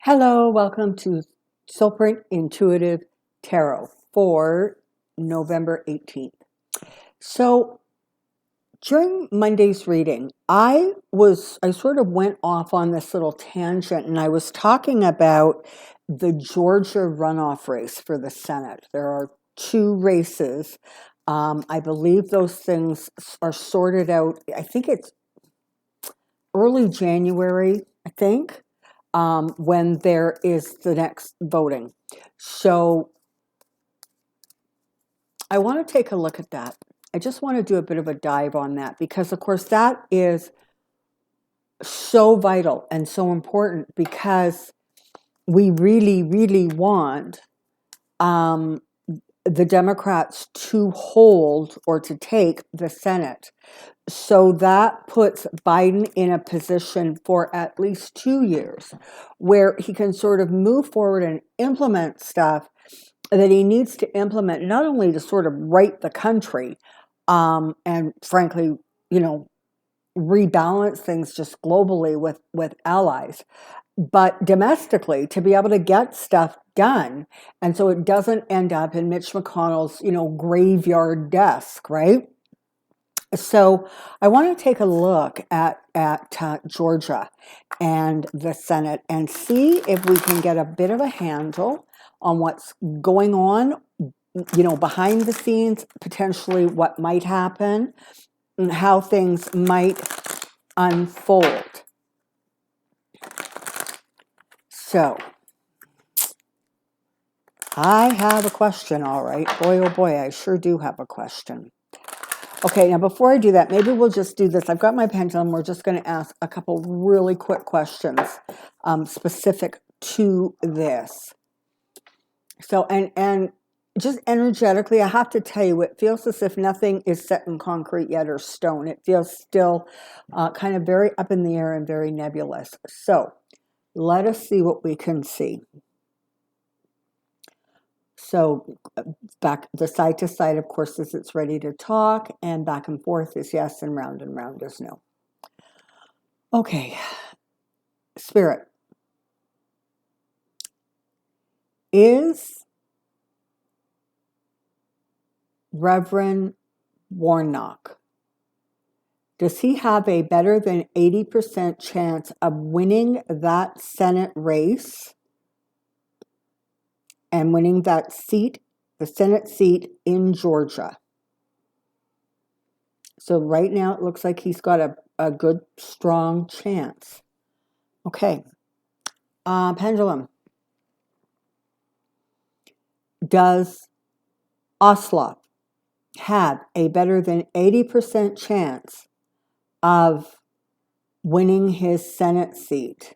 Hello, welcome to Soulprint Intuitive Tarot for November 18th. So during Monday's reading, I sort of went off on this little tangent and I was talking about the Georgia runoff race for the Senate. There are two races. I believe those things are sorted out. I think it's early January, I think. When there is the next voting. So I want to take a look at that. I just want to do a bit of a dive on that because, of course, that is so vital and so important because we really, really want the Democrats to hold or to take the Senate. So that puts Biden in a position for at least 2 years where he can sort of move forward and implement stuff that he needs to implement, not only to sort of right the country and frankly, rebalance things just globally with allies, but domestically to be able to get stuff done. And so it doesn't end up in Mitch McConnell's, graveyard desk, right? So I want to take a look at Georgia and the Senate and see if we can get a bit of a handle on what's going on, behind the scenes, potentially what might happen, and how things might unfold. So I have a question, all right. Boy, oh boy, I sure do have a question. Okay, now before I do that, maybe we'll just do this. I've got my pendulum. We're just going to ask a couple really quick questions specific to this. So, and just energetically, I have to tell you, it feels as if nothing is set in concrete yet or stone. It feels still kind of very up in the air and very nebulous. So let us see what we can see. So back the side to side, of course, is it's ready to talk, and back and forth is yes, and round is no. Okay, Spirit. Is Reverend Warnock, does he have a better than 80% chance of winning that Senate race and winning that seat, the Senate seat in Georgia? So right now it looks like he's got a good, strong chance. Okay. Pendulum. Does Osloff have a better than 80% chance of winning his Senate seat?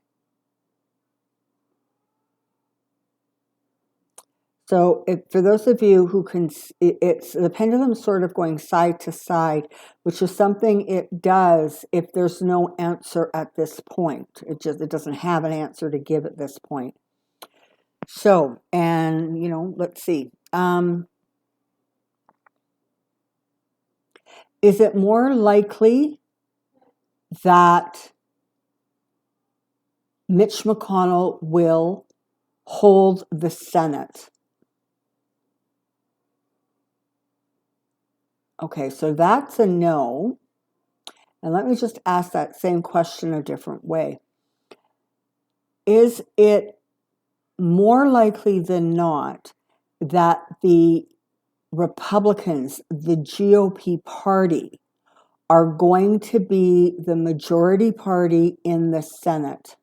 So for those of you who can, it's the pendulum sort of going side to side, which is something it does if there's no answer at this point. It doesn't have an answer to give at this point. So, and let's see. Is it more likely that Mitch McConnell will hold the Senate? Okay, so that's a no. And let me just ask that same question a different way. Is it more likely than not that the Republicans, the GOP party, are going to be the majority party in the Senate?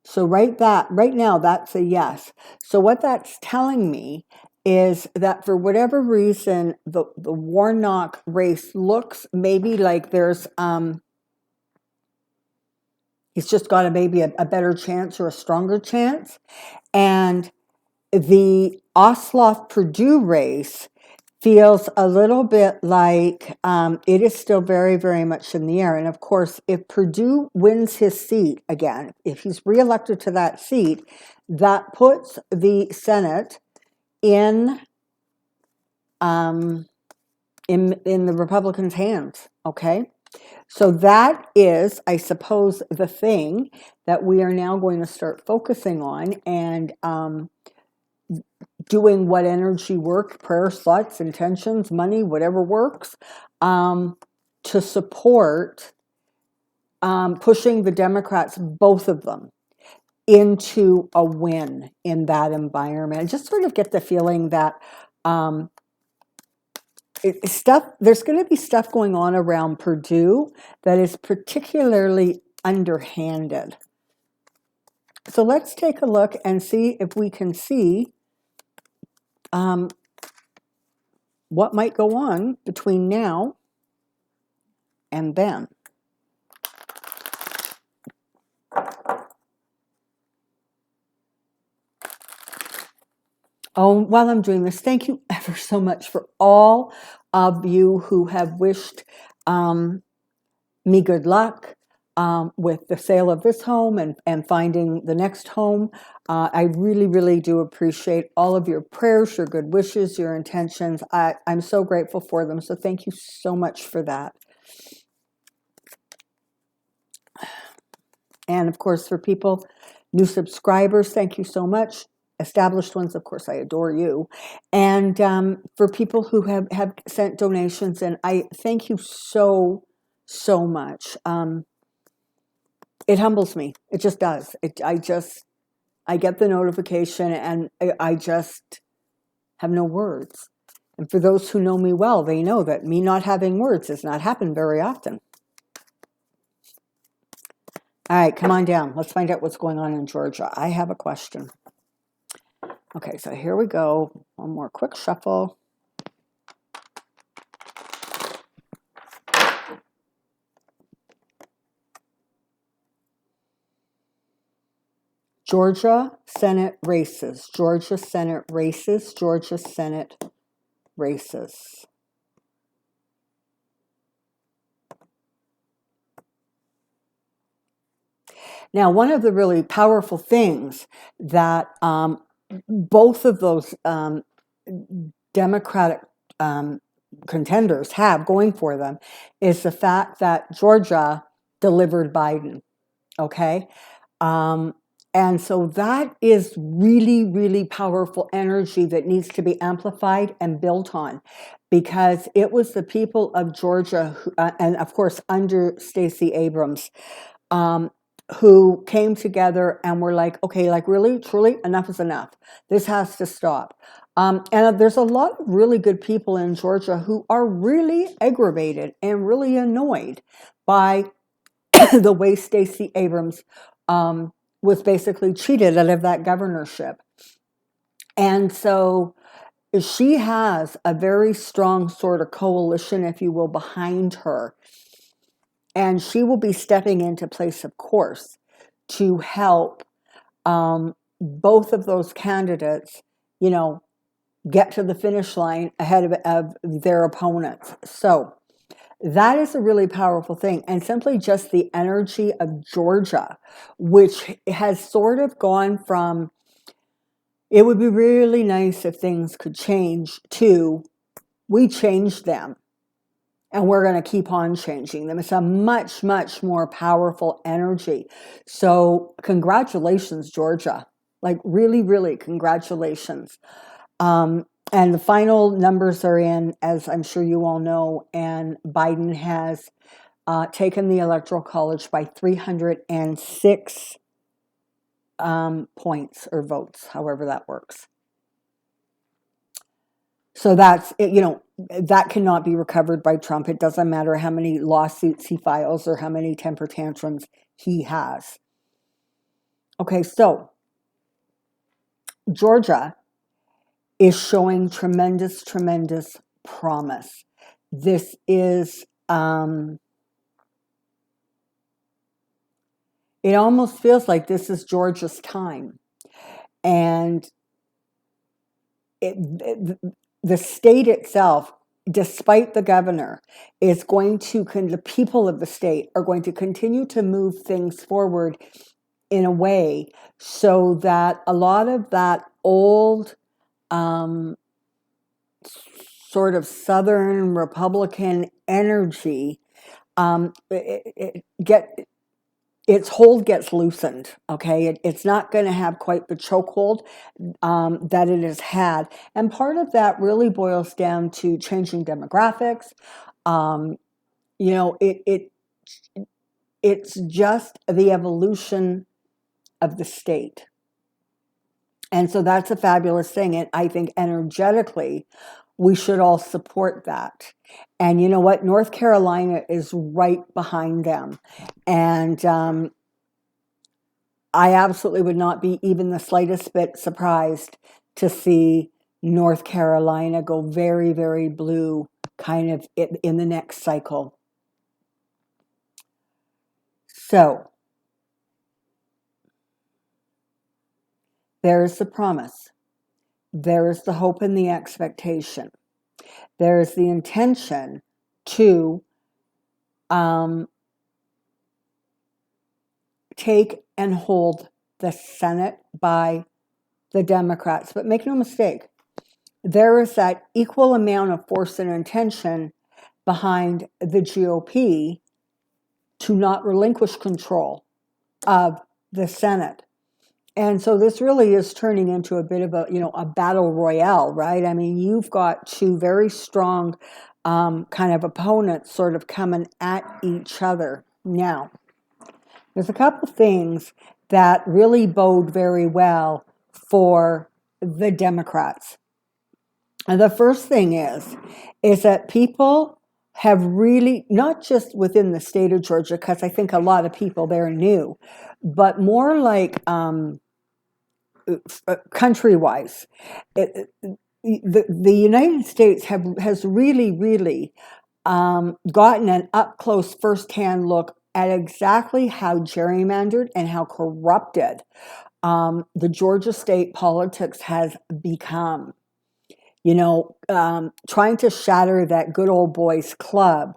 So right now, that's a yes. So what that's telling me is that for whatever reason, the Warnock race looks maybe like there's he's just got maybe a better chance or a stronger chance. And the Osloff-Perdue race feels a little bit like it is still very, very much in the air. And of course, if Perdue wins his seat again, if he's reelected to that seat, that puts the Senate in the Republicans' hands. Okay, So that is, I suppose, the thing that we are now going to start focusing on and doing what energy work, prayer, thoughts, intentions, money, whatever works, to support pushing the Democrats, both of them, into a win in that environment. I just sort of get the feeling that there's going to be stuff going on around Purdue that is particularly underhanded. So let's take a look and see if we can see what might go on between now and then. Oh, while I'm doing this, thank you ever so much for all of you who have wished me good luck with the sale of this home and finding the next home. I really, really do appreciate all of your prayers, your good wishes, your intentions. I'm so grateful for them. So thank you so much for that. And of course, for people, new subscribers, thank you so much. Established ones, of course, I adore you. And for people who have sent donations, and I thank you so, so much. It humbles me. It just does. I get the notification and I just have no words. And for those who know me well, they know that me not having words does not happen very often. All right, come on down. Let's find out what's going on in Georgia. I have a question. Okay, so here we go. One more quick shuffle. Georgia Senate races. Georgia Senate races. Georgia Senate races. Now, one of the really powerful things that both of those Democratic contenders have going for them is the fact that Georgia delivered Biden, okay? And so that is really, really powerful energy that needs to be amplified and built on, because it was the people of Georgia, who, and of course under Stacey Abrams, who came together and were like, okay, like really, truly, enough is enough. This has to stop. And there's a lot of really good people in Georgia who are really aggravated and really annoyed by the way Stacey Abrams was basically cheated out of that governorship. And so she has a very strong sort of coalition, if you will, behind her. And she will be stepping into place, of course, to help both of those candidates, you know, get to the finish line ahead of their opponents. So that is a really powerful thing. And simply just the energy of Georgia, which has sort of gone from, it would be really nice if things could change, to, we changed them and we're going to keep on changing them. It's a much, much more powerful energy. So congratulations, Georgia. Like really, really congratulations. And the final numbers are in, as I'm sure you all know, and Biden has taken the Electoral College by 306 points or votes, however that works. So that's, you know, that cannot be recovered by Trump. It doesn't matter how many lawsuits he files or how many temper tantrums he has. Okay, so Georgia is showing tremendous, tremendous promise. This is, it almost feels like this is Georgia's time. And the state itself, despite the governor, is going to, the people of the state are going to continue to move things forward in a way so that a lot of that old sort of Southern Republican energy its hold gets loosened. Okay, it's not going to have quite the chokehold that it has had, and part of that really boils down to changing demographics. You know, it's just the evolution of the state. And so that's a fabulous thing. And I think energetically, we should all support that. And you know what? North Carolina is right behind them. And I absolutely would not be even the slightest bit surprised to see North Carolina go very, very blue kind of in the next cycle. So there is the promise. There is the hope and the expectation. There is the intention to take and hold the Senate by the Democrats. But make no mistake, there is that equal amount of force and intention behind the GOP to not relinquish control of the Senate. And so this really is turning into a bit of a battle royale, right? I mean, you've got two very strong kind of opponents sort of coming at each other. Now, there's a couple things that really bode very well for the Democrats. And the first thing is that people have really, not just within the state of Georgia, because I think a lot of people there knew, but more like country-wise, the United States has really gotten an up-close, first-hand look at exactly how gerrymandered and how corrupted the Georgia state politics has become. You know, trying to shatter that good old boys club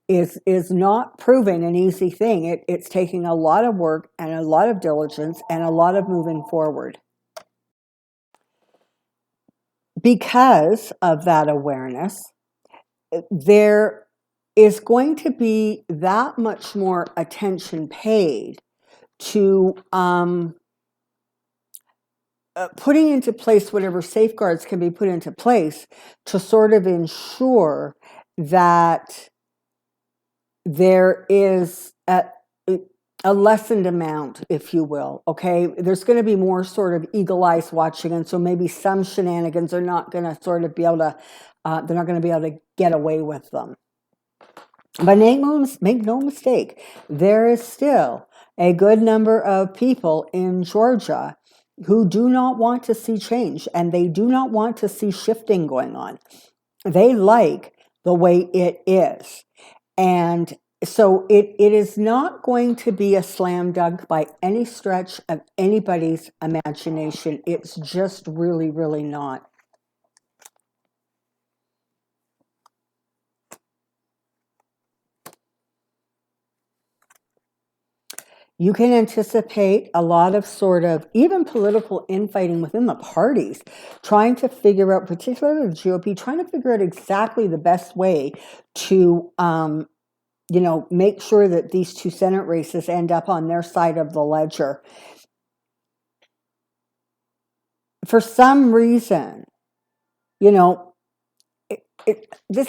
is not proving an easy thing. It's taking a lot of work and a lot of diligence and a lot of moving forward. Because of that awareness, there is going to be that much more attention paid to putting into place whatever safeguards can be put into place to sort of ensure that there is a lessened amount, if you will. Okay, there's going to be more sort of eagle eyes watching, and so maybe some shenanigans are not going to sort of be able to. They're not going to be able to get away with them. But make no mistake, there is still a good number of people in Georgia who do not want to see change, and they do not want to see shifting going on. They like the way it is. And so it is not going to be a slam dunk by any stretch of anybody's imagination. It's just really, really not. You can anticipate a lot of sort of even political infighting within the parties, trying to figure out, particularly the GOP, trying to figure out exactly the best way to, make sure that these two Senate races end up on their side of the ledger. For some reason, this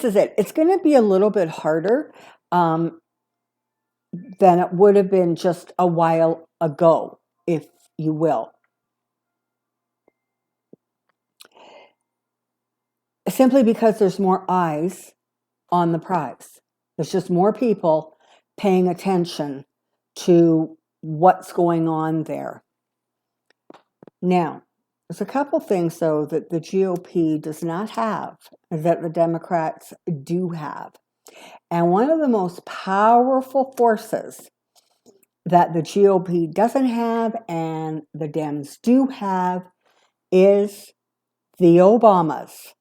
is it. It's going to be a little bit harder than it would have been just a while ago, if you will. Simply because there's more eyes on the prize. There's just more people paying attention to what's going on there. Now, there's a couple things, though, that the GOP does not have that the Democrats do have. And one of the most powerful forces that the GOP doesn't have and the Dems do have is the Obamas.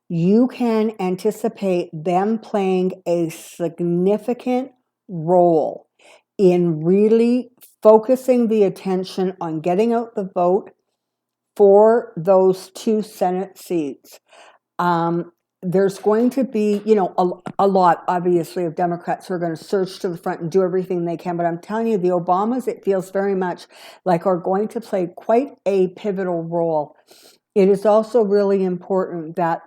You can anticipate them playing a significant role in really focusing the attention on getting out the vote for those two Senate seats. there's going to be, a lot, obviously, of Democrats who are going to surge to the front and do everything they can. But I'm telling you, the Obamas, it feels very much like are going to play quite a pivotal role. It is also really important that,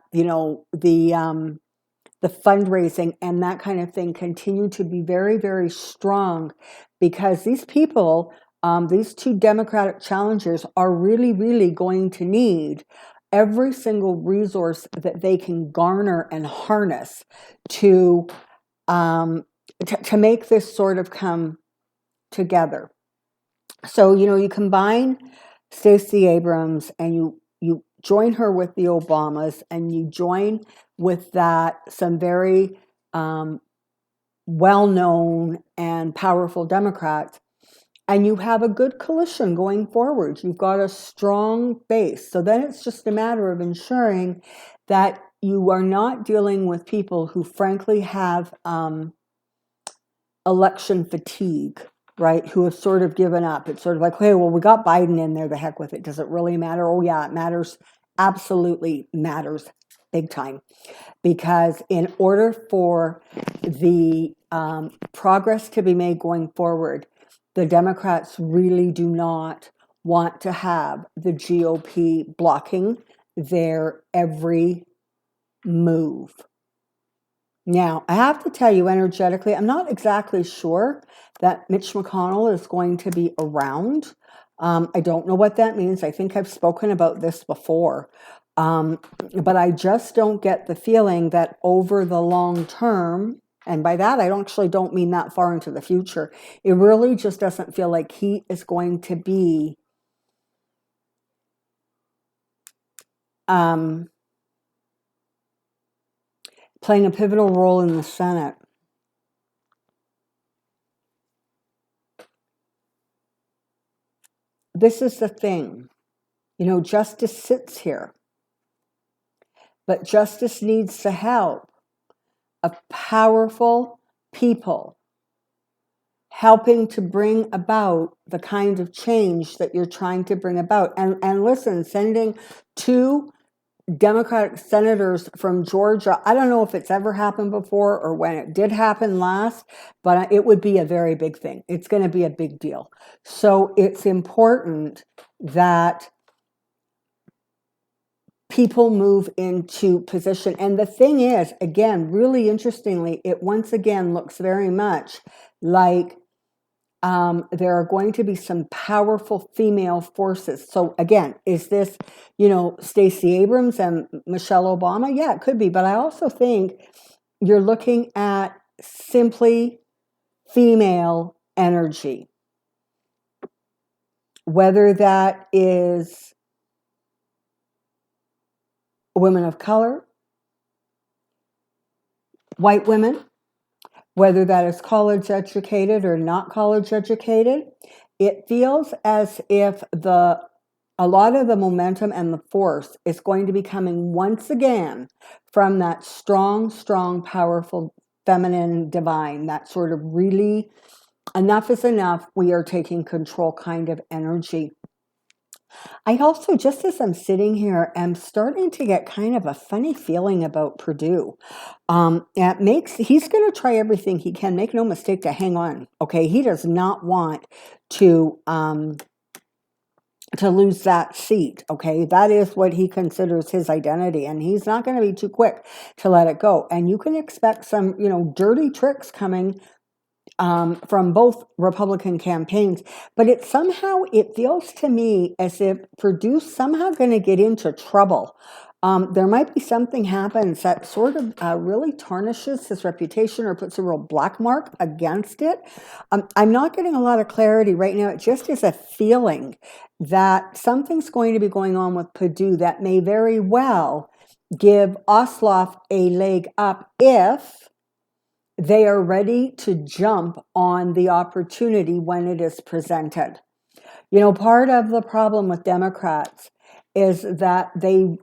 the fundraising and that kind of thing continue to be very, very strong, because these people, these two Democratic challengers, are really, really going to need every single resource that they can garner and harness to to make this sort of come together. So, you combine Stacey Abrams and you join her with the Obamas, and you join with that some very well-known and powerful Democrats, and you have a good coalition going forward. You've got a strong base. So then it's just a matter of ensuring that you are not dealing with people who frankly have election fatigue, right? Who have sort of given up. It's sort of like, hey, well, we got Biden in there, the heck with it. Does it really matter? Oh yeah, it matters. Absolutely matters big time. Because in order for the progress to be made going forward, the Democrats really do not want to have the GOP blocking their every move. Now, I have to tell you energetically, I'm not exactly sure that Mitch McConnell is going to be around. I don't know what that means. I think I've spoken about this before. But I just don't get the feeling that over the long term, and by that I actually don't mean that far into the future, it really just doesn't feel like he is going to be playing a pivotal role in the Senate. This is the thing. Justice sits here, but justice needs the help of powerful people helping to bring about the kind of change that you're trying to bring about. And listen, sending two Democratic senators from Georgia, I don't know if it's ever happened before or when it did happen last, but it would be a very big thing. It's going to be a big deal. So it's important that people move into position. And the thing is, again, really interestingly, it once again looks very much like there are going to be some powerful female forces. So again, is this, Stacey Abrams and Michelle Obama? Yeah, it could be. But I also think you're looking at simply female energy, whether that is women of color, white women, whether that is college educated or not college educated. It feels as if a lot of the momentum and the force is going to be coming once again from that strong, strong, powerful, feminine, divine, that sort of really enough is enough, we are taking control kind of energy. I also, just as I'm sitting here, am starting to get kind of a funny feeling about Purdue. He's going to try everything he can, make no mistake, to hang on. Okay, he does not want to lose that seat. Okay, that is what he considers his identity, and he's not going to be too quick to let it go. And you can expect some, dirty tricks coming from both Republican campaigns, but it feels to me as if Purdue's somehow going to get into trouble. There might be something happens that sort of really tarnishes his reputation or puts a real black mark against it. I'm not getting a lot of clarity right now. It just is a feeling that something's going to be going on with Purdue that may very well give Osloff a leg up if they are ready to jump on the opportunity when it is presented. Part of the problem with Democrats is that they,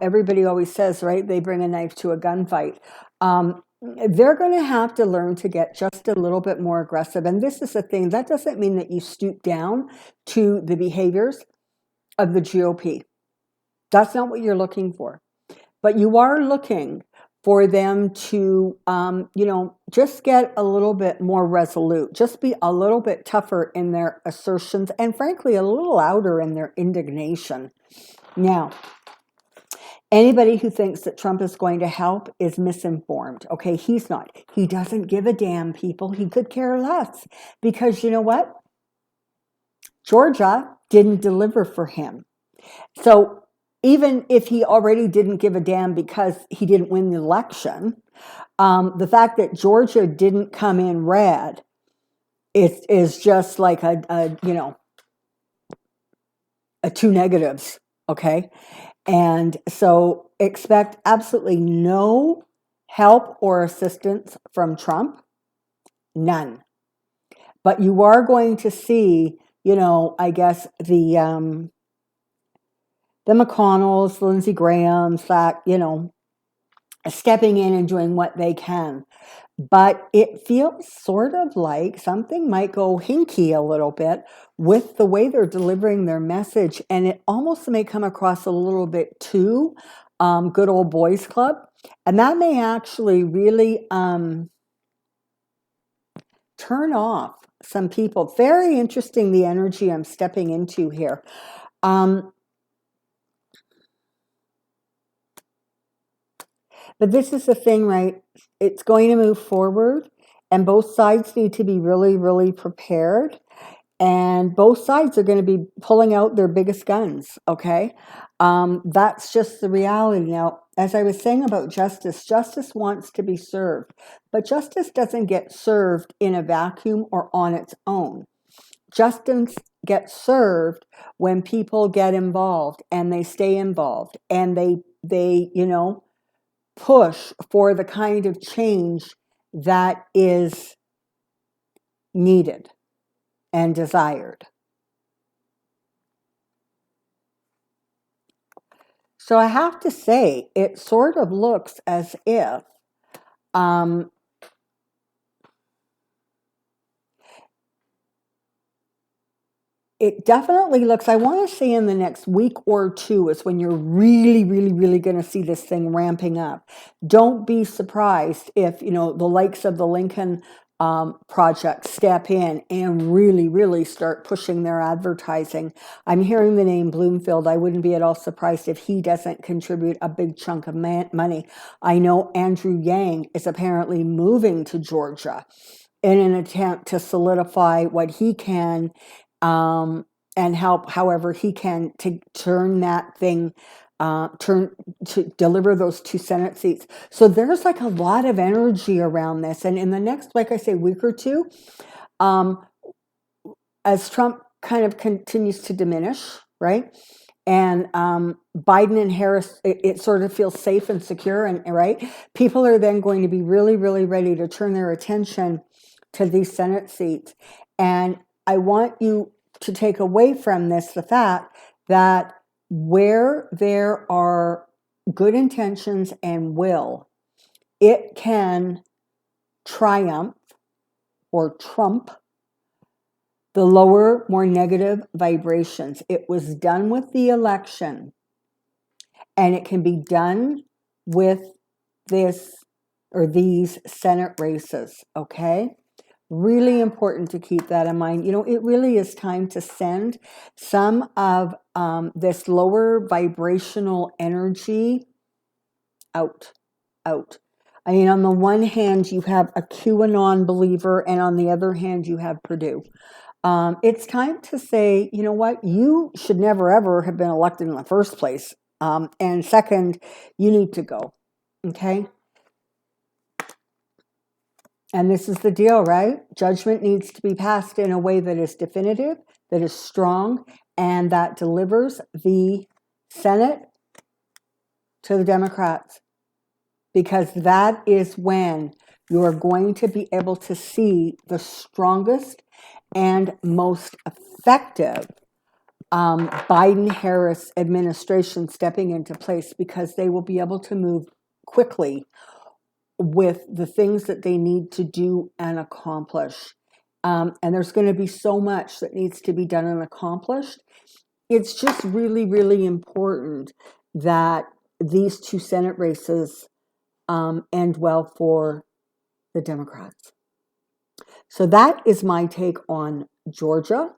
everybody always says, right, they bring a knife to a gunfight. They're going to have to learn to get just a little bit more aggressive. And this is the thing. That doesn't mean that you stoop down to the behaviors of the GOP. That's not what you're looking for. But you are looking for them to, just get a little bit more resolute, just be a little bit tougher in their assertions, and frankly, a little louder in their indignation. Now, anybody who thinks that Trump is going to help is misinformed. Okay, he's not. He doesn't give a damn, people. He could care less, because you know what? Georgia didn't deliver for him. So even if he already didn't give a damn because he didn't win the election, the fact that Georgia didn't come in red is just like a two negatives, okay? And so expect absolutely no help or assistance from Trump, none. But you are going to see, I guess the McConnells, Lindsey Grahams, that, stepping in and doing what they can. But it feels sort of like something might go hinky a little bit with the way they're delivering their message. And it almost may come across a little bit too good old boys club. And that may actually really turn off some people. Very interesting, the energy I'm stepping into here. But this is the thing, right? It's going to move forward, and both sides need to be really, really prepared. And both sides are going to be pulling out their biggest guns, okay? That's just the reality. Now, as I was saying about justice, justice wants to be served, but justice doesn't get served in a vacuum or on its own. Justice gets served when people get involved, and they stay involved, and they push for the kind of change that is needed and desired. So I have to say, it sort of looks as if it definitely looks, I want to say in the next week or two is when you're really, really, really going to see this thing ramping up. Don't be surprised if, the likes of the Lincoln Project step in and really, really start pushing their advertising. I'm hearing the name Bloomfield. I wouldn't be at all surprised if he doesn't contribute a big chunk of money. I know Andrew Yang is apparently moving to Georgia in an attempt to solidify what he can and help however he can to turn that thing, to deliver those 2 Senate seats. So there's like a lot of energy around this. And in the next, like I say, week or two, as Trump kind of continues to diminish, right? And Biden and Harris, it sort of feels safe and secure, and right? People are then going to be really, really ready to turn their attention to these Senate seats. And I want you to take away from this the fact that where there are good intentions and will, it can triumph or trump the lower, more negative vibrations. It was done with the election, and it can be done with this or these Senate races, okay? Really important to keep that in mind. It really is time to send some of this lower vibrational energy out. I mean, on the one hand, you have a QAnon believer, and on the other hand, you have Purdue. It's time to say, you know what? You should never, ever have been elected in the first place. And second, you need to go, okay? And this is the deal, right? Judgment needs to be passed in a way that is definitive, that is strong, and that delivers the Senate to the Democrats. Because that is when you are going to be able to see the strongest and most effective Biden-Harris administration stepping into place, because they will be able to move quickly with the things that they need to do and accomplish. And there's going to be so much that needs to be done and accomplished. It's just really, really important that these 2 Senate races end well for the Democrats. So that is my take on Georgia.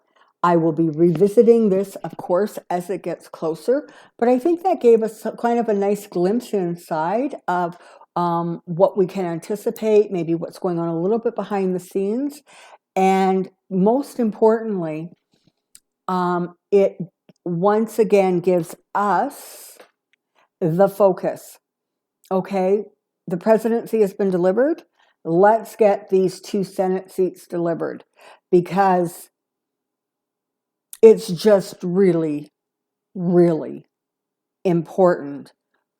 I will be revisiting this, of course, as it gets closer, but I think that gave us kind of a nice glimpse inside of what we can anticipate, maybe what's going on a little bit behind the scenes, and most importantly, it once again gives us the focus. Okay, the presidency has been delivered. Let's get these 2 Senate seats delivered, because it's just really, really important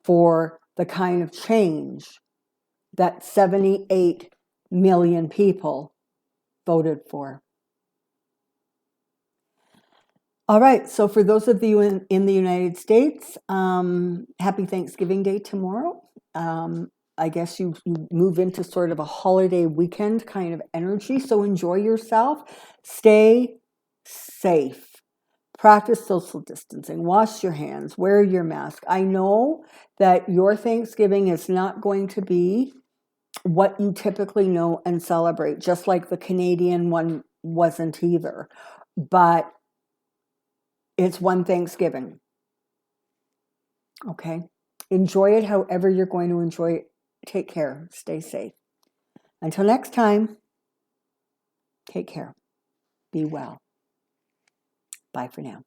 for the kind of change that 78 million people voted for. All right, so for those of you in the United States, happy Thanksgiving Day tomorrow. I guess you move into sort of a holiday weekend kind of energy, so enjoy yourself. Stay safe. Practice social distancing. Wash your hands. Wear your mask. I know that your Thanksgiving is not going to be what you typically know and celebrate, just like the Canadian one wasn't either. But it's one Thanksgiving. Okay? Enjoy it however you're going to enjoy it. Take care. Stay safe. Until next time, take care. Be well. Bye for now.